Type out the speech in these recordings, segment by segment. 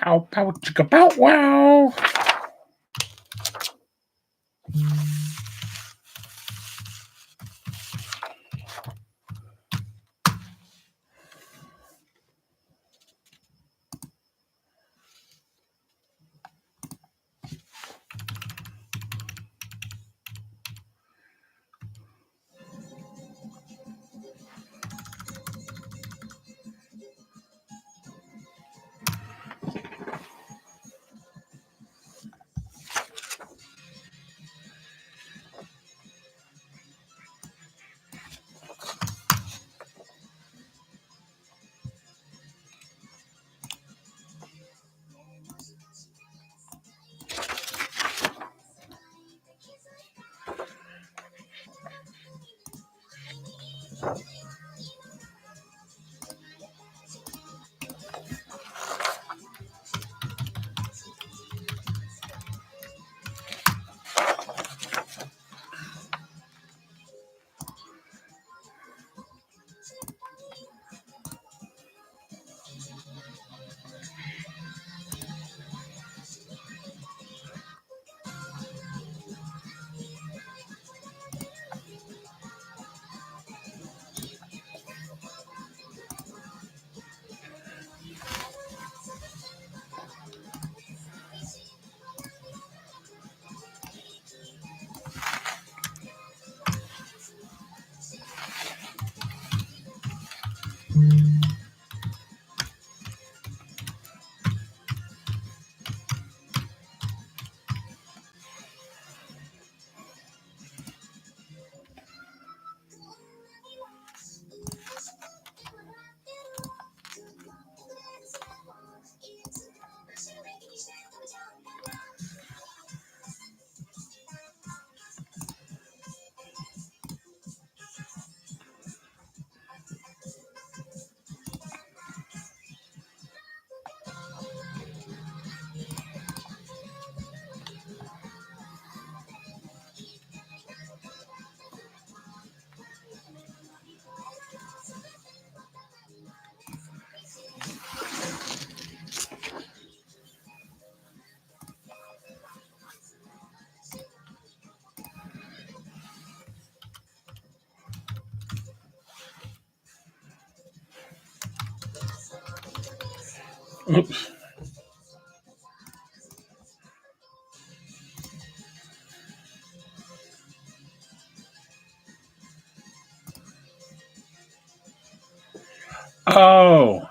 Pow, pow, chicka, pow, wow. Oops. Oh.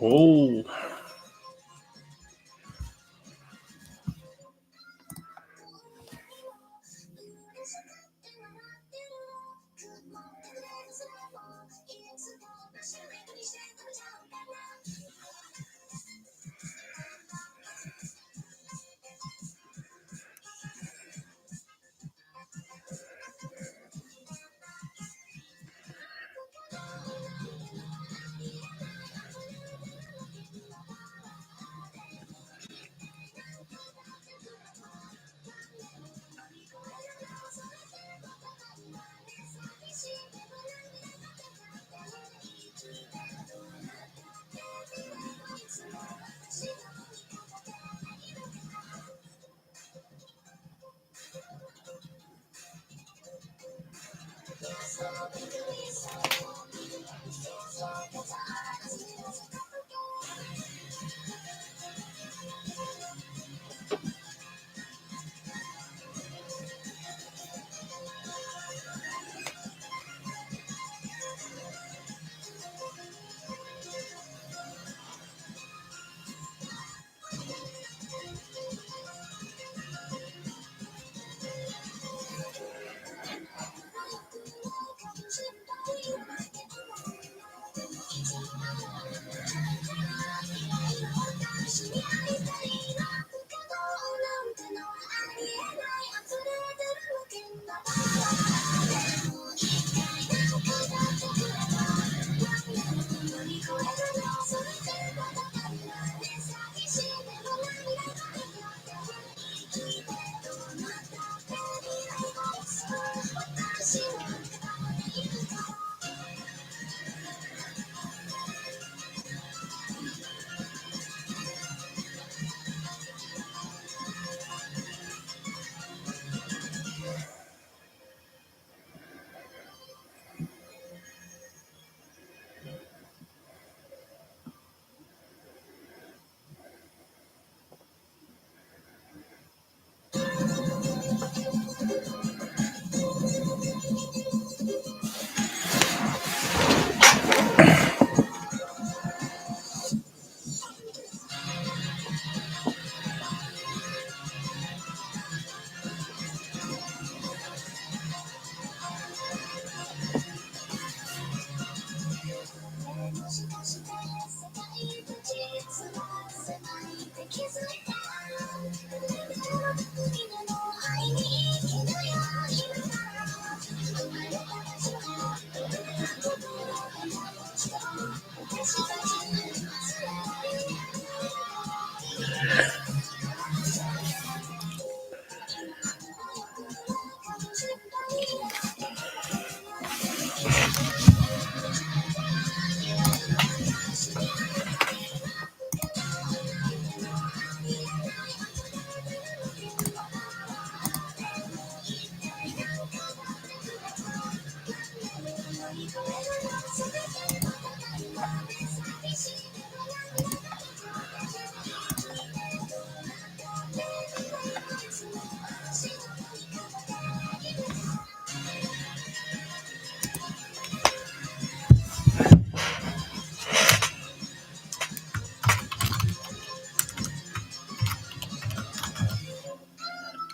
Oh.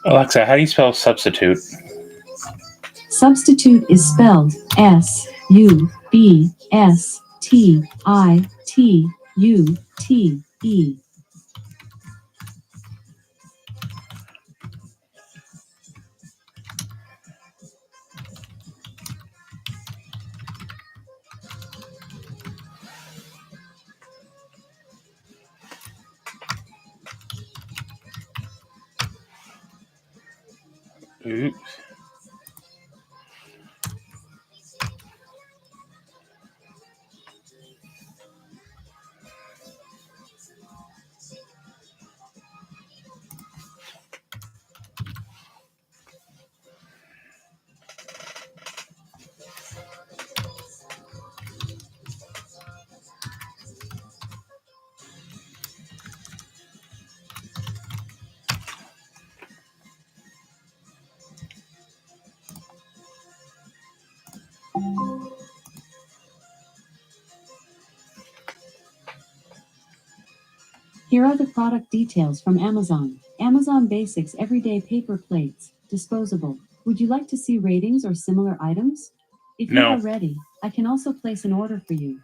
Alexa, how do you spell substitute? Substitute is spelled S-U-B-S-T-I-T-U-T-E. Oops. Here are the product details from Amazon. Amazon Basics Everyday Paper Plates, Disposable. Would you like to see ratings or similar items? If you are No. ready, I can also place an order for you.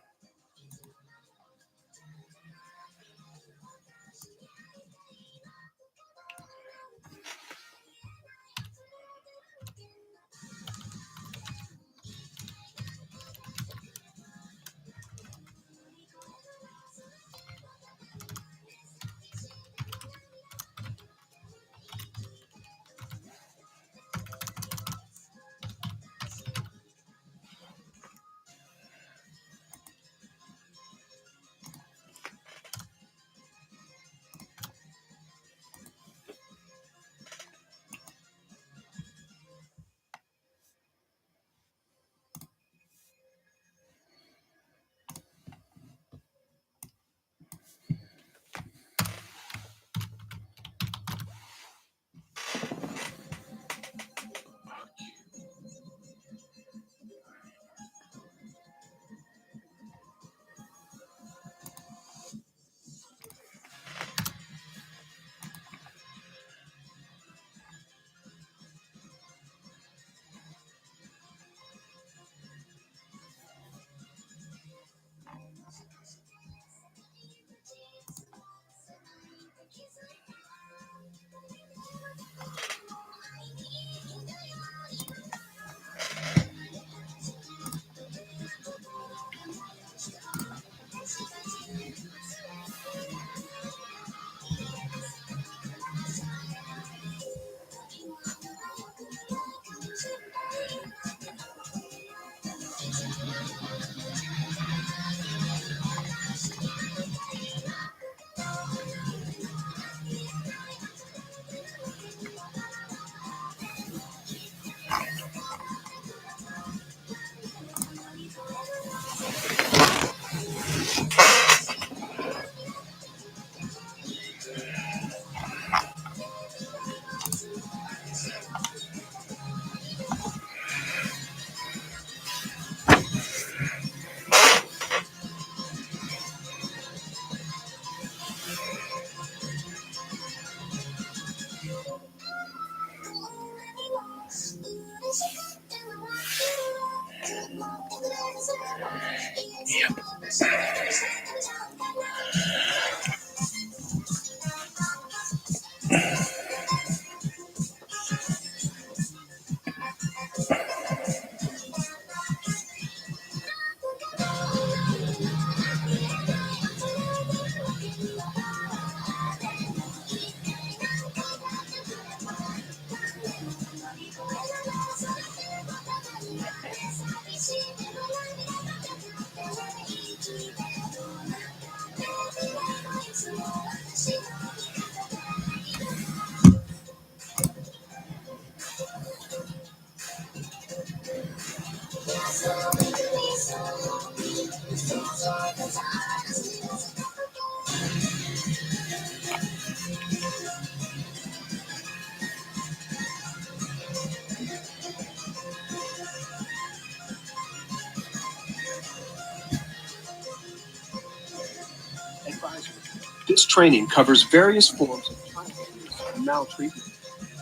Advisory. This training covers various forms of child abuse and maltreatment.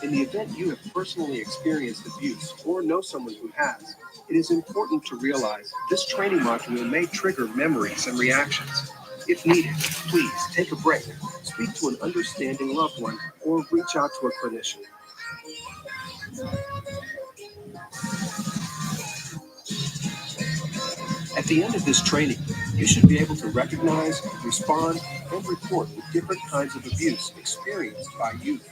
In the event you have personally experienced abuse or know someone who has, it is important to realize this training module may trigger memories and reactions. If needed, please take a break, speak to an understanding loved one, or reach out to a clinician. At the end of this training, you should be able to recognize, respond, and report the different kinds of abuse experienced by youth.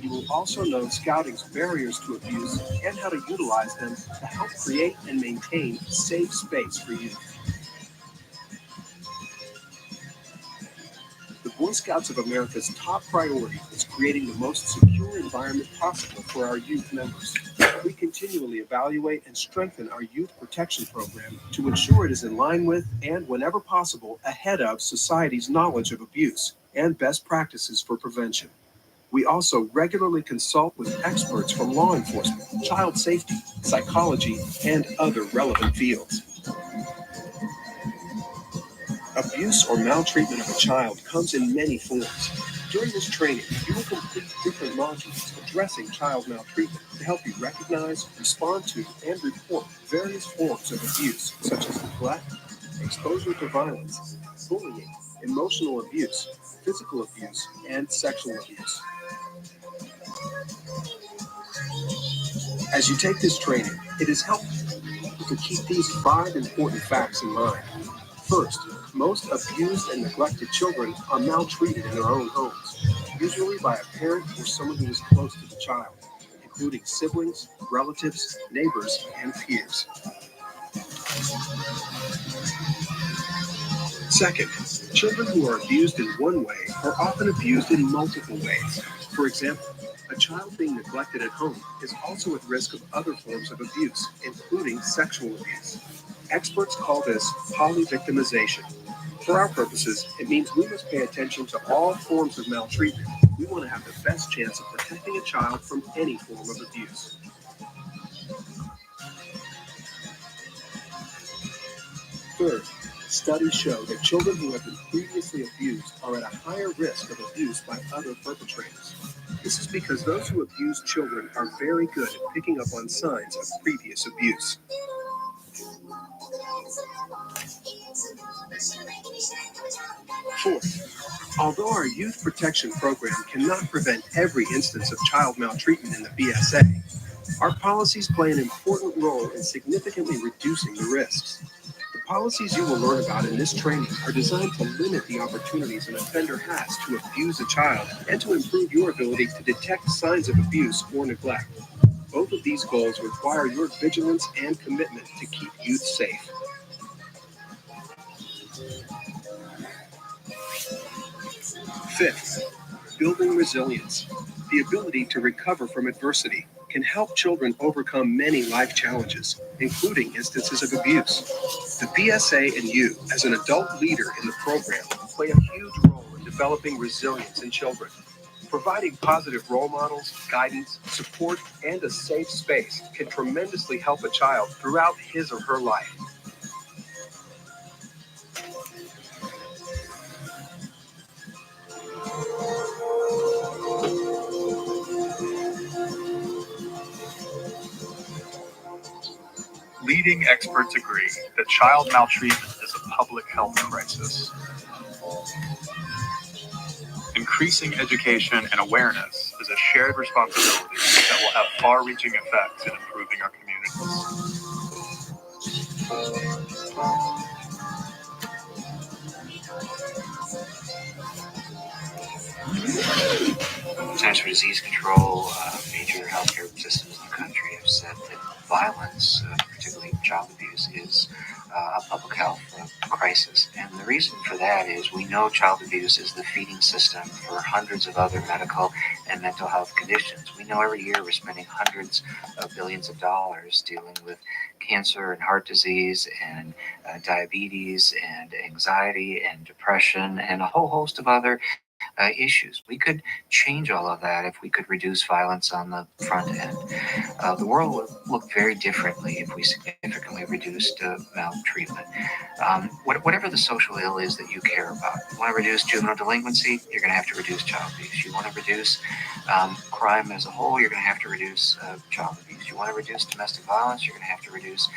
You will also know Scouting's barriers to abuse and how to utilize them to help create and maintain a safe space for youth. The Boy Scouts of America's top priority is creating the most secure environment possible for our youth members. We continually evaluate and strengthen our youth protection program to ensure it is in line with and, whenever possible, ahead of society's knowledge of abuse and best practices for prevention. We also regularly consult with experts from law enforcement, child safety, psychology, and other relevant fields. Abuse or maltreatment of a child comes in many forms. During this training, you will complete different modules addressing child maltreatment to help you recognize, respond to, and report various forms of abuse, such as neglect, exposure to violence, bullying, emotional abuse, physical abuse, and sexual abuse. As you take this training, it is helpful to keep these 5 important facts in mind. First, most abused and neglected children are maltreated in their own homes, usually by a parent or someone who is close to the child, including siblings, relatives, neighbors, and peers. Second, children who are abused in one way are often abused in multiple ways. For example, a child being neglected at home is also at risk of other forms of abuse, including sexual abuse. Experts call this polyvictimization. For our purposes, it means we must pay attention to all forms of maltreatment. We want to have the best chance of protecting a child from any form of abuse. Third, studies show that children who have been previously abused are at a higher risk of abuse by other perpetrators. This is because those who abuse children are very good at picking up on signs of previous abuse. Fourth, although our youth protection program cannot prevent every instance of child maltreatment in the BSA, our policies play an important role in significantly reducing the risks. The policies you will learn about in this training are designed to limit the opportunities an offender has to abuse a child and to improve your ability to detect signs of abuse or neglect. Both of these goals require your vigilance and commitment to keep youth safe. Fifth, building resilience. The ability to recover from adversity can help children overcome many life challenges, including instances of abuse. The BSA and you, as an adult leader in the program, play a huge role in developing resilience in children. Providing positive role models, guidance, support, and a safe space can tremendously help a child throughout his or her life. Leading experts agree that child maltreatment is a public health crisis. Increasing education and awareness is a shared responsibility that will have far-reaching effects in improving our communities. Centers for Disease Control, major healthcare systems in the country have said that violence, particularly child abuse, is a public health crisis. And the reason for that is we know child abuse is the feeding system for hundreds of other medical and mental health conditions. We know every year we're spending hundreds of billions of dollars dealing with cancer and heart disease and diabetes and anxiety and depression and a whole host of other issues. We could change all of that if we could reduce violence on the front end. The world would look very differently if we significantly reduced maltreatment. Whatever the social ill is that you care about, you want to reduce juvenile delinquency, you're going to have to reduce child abuse. You want to reduce crime as a whole, you're going to have to reduce child abuse. You want to reduce domestic violence, you're going to have to reduce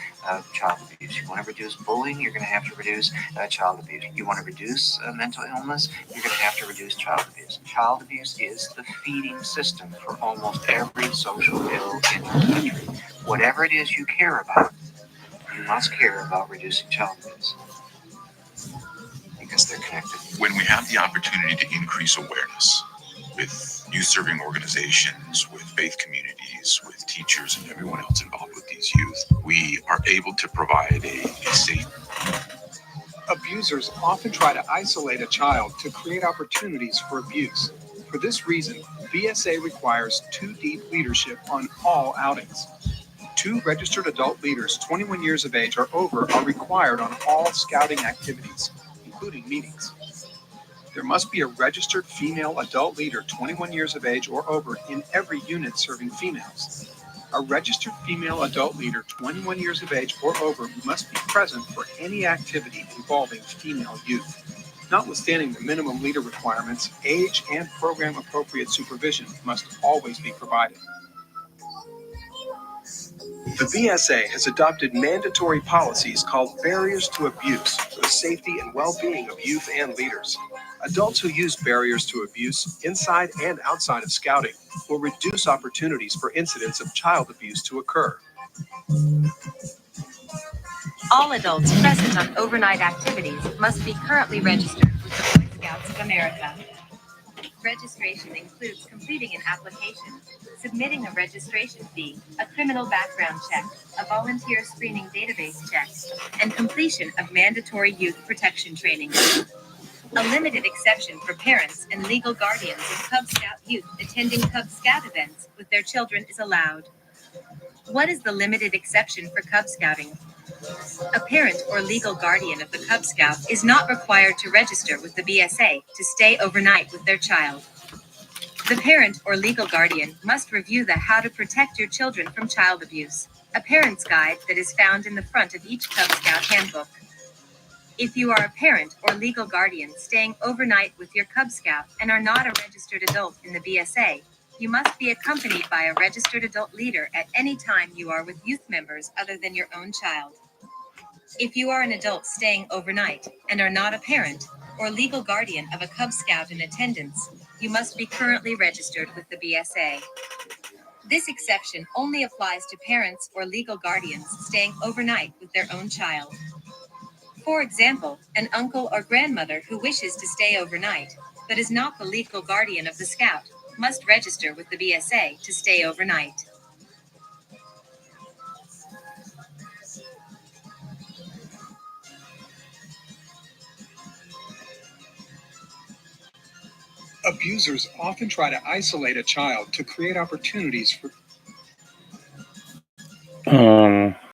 child abuse. You want to reduce bullying, you're going to have to reduce child abuse. You want to reduce mental illness, you're going to have to reduce child abuse. Child abuse is the feeding system for almost every social ill in our country. Whatever it is you care about, you must care about reducing child abuse because they're connected. When we have the opportunity to increase awareness with youth serving organizations, with faith communities, with teachers and everyone else involved with these youth, we are able to provide a safe. Abusers often try to isolate a child to create opportunities for abuse. For this reason, BSA requires 2 deep leadership on all outings. 2 registered adult leaders 21 years of age or over are required on all scouting activities, including meetings. There must be a registered female adult leader 21 years of age or over in every unit serving females. A registered female adult leader 21 years of age or over must be present for any activity involving female youth. Notwithstanding the minimum leader requirements, age and program-appropriate supervision must always be provided. The BSA has adopted mandatory policies called barriers to abuse for the safety and well-being of youth and leaders. Adults who use barriers to abuse inside and outside of Scouting will reduce opportunities for incidents of child abuse to occur. All adults present on overnight activities must be currently registered with the Boy Scouts of America. Registration includes completing an application, submitting a registration fee, a criminal background check, a volunteer screening database check, and completion of mandatory youth protection training. A limited exception for parents and legal guardians of Cub Scout youth attending Cub Scout events with their children is allowed. What is the limited exception for Cub Scouting? A parent or legal guardian of the Cub Scout is not required to register with the BSA to stay overnight with their child. The parent or legal guardian must review the How to Protect Your Children from Child Abuse, a parent's guide that is found in the front of each Cub Scout handbook. If you are a parent or legal guardian staying overnight with your Cub Scout and are not a registered adult in the BSA, you must be accompanied by a registered adult leader at any time you are with youth members other than your own child. If you are an adult staying overnight and are not a parent or legal guardian of a Cub Scout in attendance, you must be currently registered with the BSA. This exception only applies to parents or legal guardians staying overnight with their own child. For example, an uncle or grandmother who wishes to stay overnight, but is not the legal guardian of the Scout, must register with the BSA to stay overnight. Abusers often try to isolate a child to create opportunities for